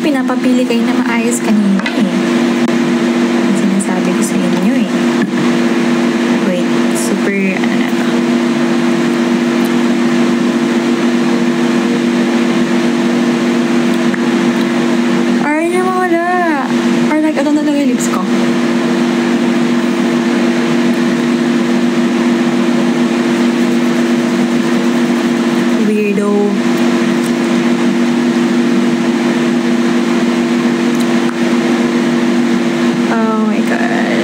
pinapapili kayo na maayos kanina eh. Sinasabi ko sa inyo eh. Wait, super ano na to. Ay, nawala. Or like, ito na lang yung lips ko. Weirdo. Oh my God.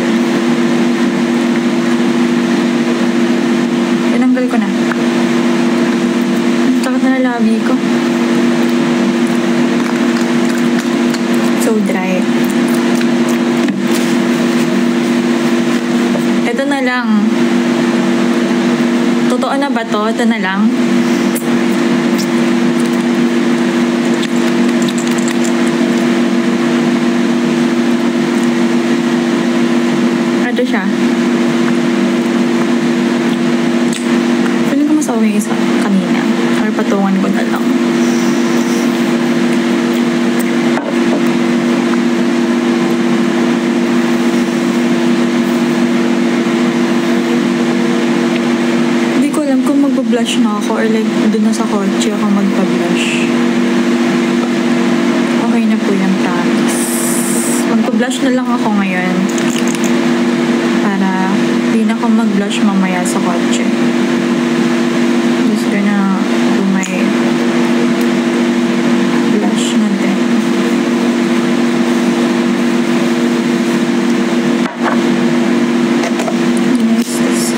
Tinanggal ko na. Takot na labi ko. So dry. Ito na lang. Totoo na ba to? Ito na lang. Ito siya. Feeling ko mas okay yung isa kanina. Or patungan ko na lang. Hindi ko alam kung magpa-blush na ako or like doon na sa kotse ako magpa-blush. Okay na po yung promise. Magpa-blush na lang ako ngayon. Para di na ako mag-blush mamaya sa kotse. Just gonna do my blush natin. Yes, this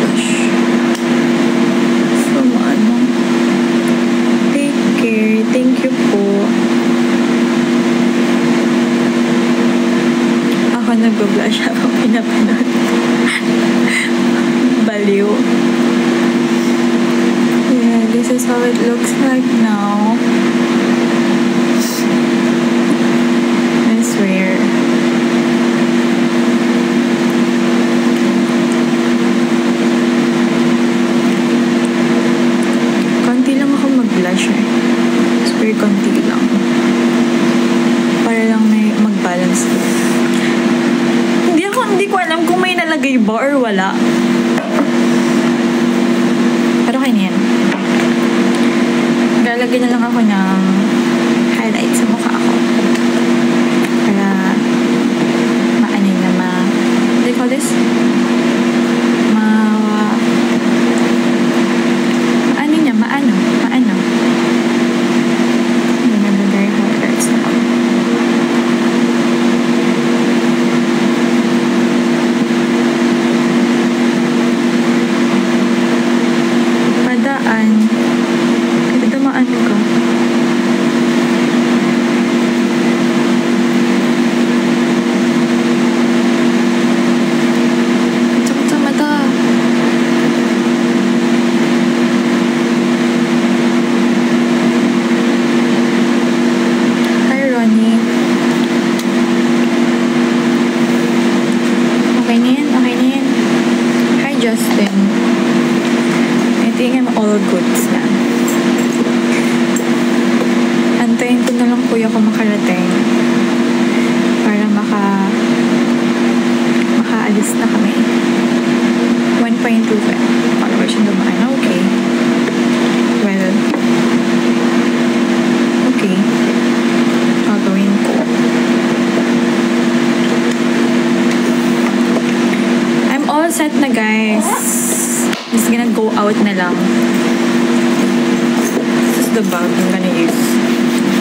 blush. From ano? Take care. Thank you po. Ako nag-blush habang pinapanood. Baliw. Yeah, this is how it looks like now. I swear. Konti lang ako mag-blush eh. Swear, konti lang. Para lang may mag-balance. Hindi ko alam kung may nalagay ba or wala. Pero kaya yan. Lalagay na lang ako ng highlight sa mukha ko. Para maano na what do you call this? Maano. Nalagay highlights na ako. Dumaan ko. Sakit sa mata. Hi, Ronnie. Okay na yan? Hi, Justin. I think I'm all goods na. Antayin ko na lang kuya ko makarating para makaalis na kami. 1.2 followers yung dumaan. Okay. Well, okay. Gagawin ko. I'm all set na, guys. Just gonna go out na lang. This is the bag I'm gonna use.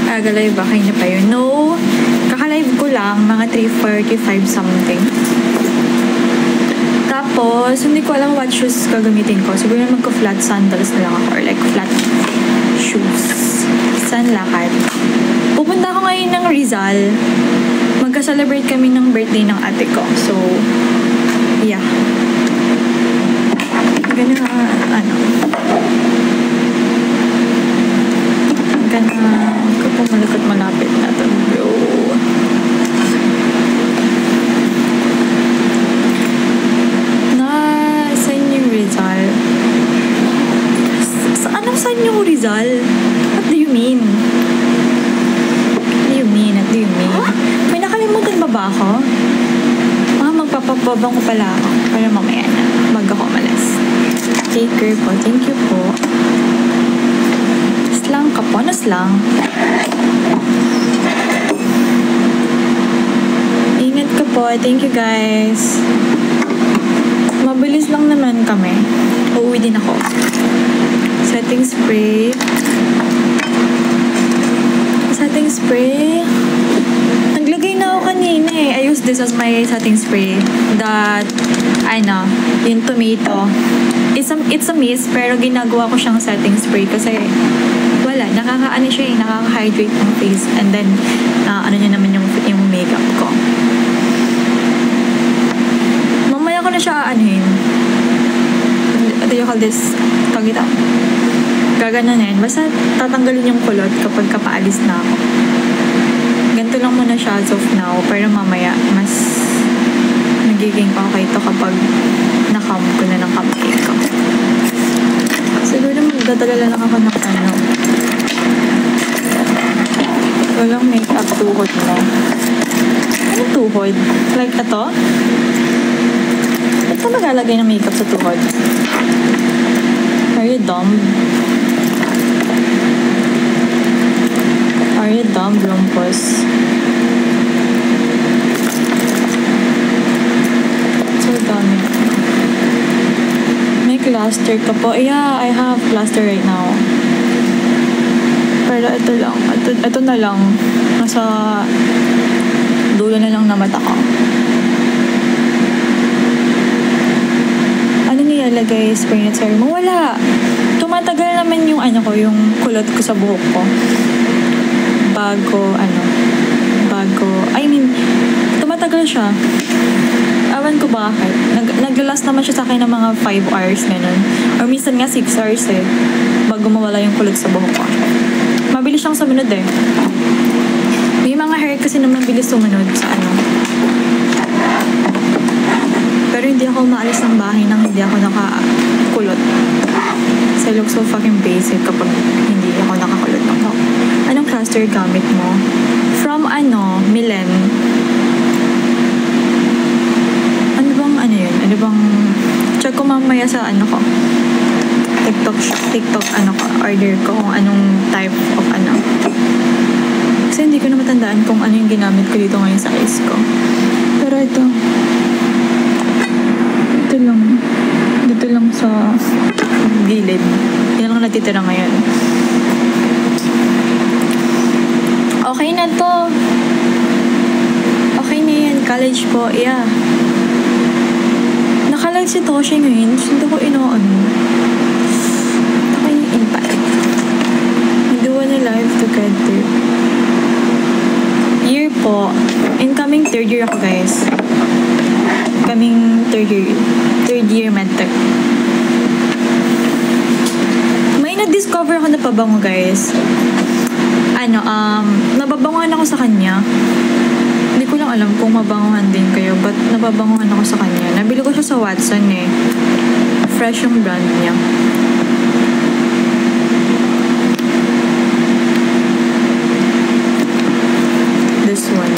Agalive ba? Kayo na pa yun? No. Kakalive ko lang. Mga 3:45 something. Tapos, hindi ko alam what shoes gagamitin ko. Siguro na magka-flat sandals na lang ako. Or like flat shoes. Saan lakad? Pupunta ako ngayon ng Rizal. Magka-celebrate kami ng birthday ng ate ko. So, yeah. Gana, malapit na ito, bro. Saan yung Rizal? Saan yung Rizal? ako. Magpapababang ko pala ako para mamaya na bago ako umalis. Take care po. Thank you po. Slang ka po. Ano slang? Ingat ka po. Thank you guys. Mabilis lang naman kami. Uuwi din ako. Setting spray. Setting spray. Naglagay na ako kanina eh. I use this as my setting spray. That, yung tomato. It's a mist, pero ginagawa ko siyang setting spray kasi wala, nakaka-ano siya eh, nakaka-hydrate ng face. And then, ano niya naman yung makeup ko. Mamaya ko na siya anuhin. What do you call this? Tagita. Gaganunin. Basta tatanggalin yung kulot kapag kapaalis na ako. Ganito lang muna siya as of now. Pero mamaya, mas nagiging okay to kapag nakam ko na ng kamay ko. Siguro magdadala lang ako ng ano. Walang makeup tuhod mo. Ano tuhod? Like ito? Ba't ka maglalagay ng makeup sa tuhod? Are you dumb? Are you dumb, Lumpos? So dami. May cluster ka po. Yeah, I have cluster right now. Pero ito lang. Ito na lang. Nasa dulo na lang na mata ko. Ano nilalagay? Spray net serum? Wala. Tumatagal naman yung yung kulot ko sa buhok ko. Tumatagal siya. Awan ko bakit. Naglalast naman siya sa akin ng mga 5 hours, ganun. Or minsan nga 6 hours eh. Bago mawala yung kulot sa buhok ko. Mabilis siyang sumunod eh. May mga hair kasi naman bilis sumunod sa Pero hindi ako maalis ng bahay nang hindi ako nakakulot. So I look so fucking basic kapag hindi ako nakakulot ng buhok. Anong cluster gamit mo? From Milen. Ano bang check ko mamaya sa ko. TikTok order ko kung anong type of Kasi hindi ko na matandaan kung ano yung ginamit ko dito ngayon sa eyes ko. Pero ito lang sa gilid. Yan lang natitira ngayon. Okay na to. Okay na yan. College po. Yeah. Naka-live si Toshi ngayon. Hindi ko ino-ano. Okay yung impact. We do wanna live together. Year po. Incoming third year ako, guys. Coming third year medtech. May na-discover ako na pabango, guys. Nababanguhan ako sa kanya. Hindi ko lang alam kung mabanguhan din kayo, but nababanguhan ako sa kanya. Nabili ko siya sa Watson eh. Fresh yung brand niya. This one.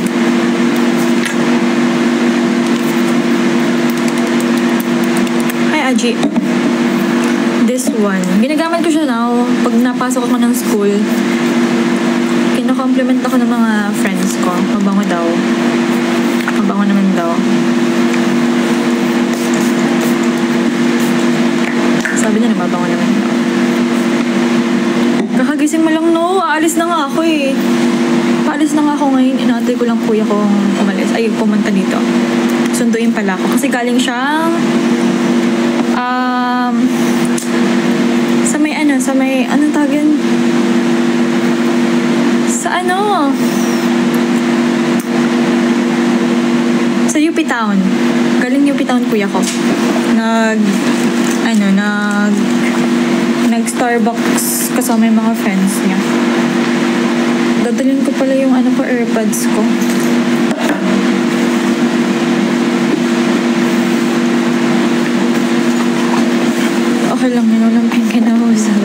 Hi, Aji. This one. Ginagamit ko siya now pag napasok ako ng school. Kino-compliment ako ng mga friends ko. Mabango daw. Mabango naman daw. Sabi niya na mabango naman daw. Kakagising mo lang, no? Aalis na nga ako eh. Paalis na nga ako ngayon. Inaantay ko lang kuya kong umalis. Ay, pumunta dito. Sunduin pala ako. Kasi galing siyang sa may anong tawag yun? Sa UP Town. Galing UP Town kuya ko. Nag Starbucks kasama yung mga friends niya. Dadalhin ko pala yung AirPods ko. Okay lang yun. Walang pingin na usap.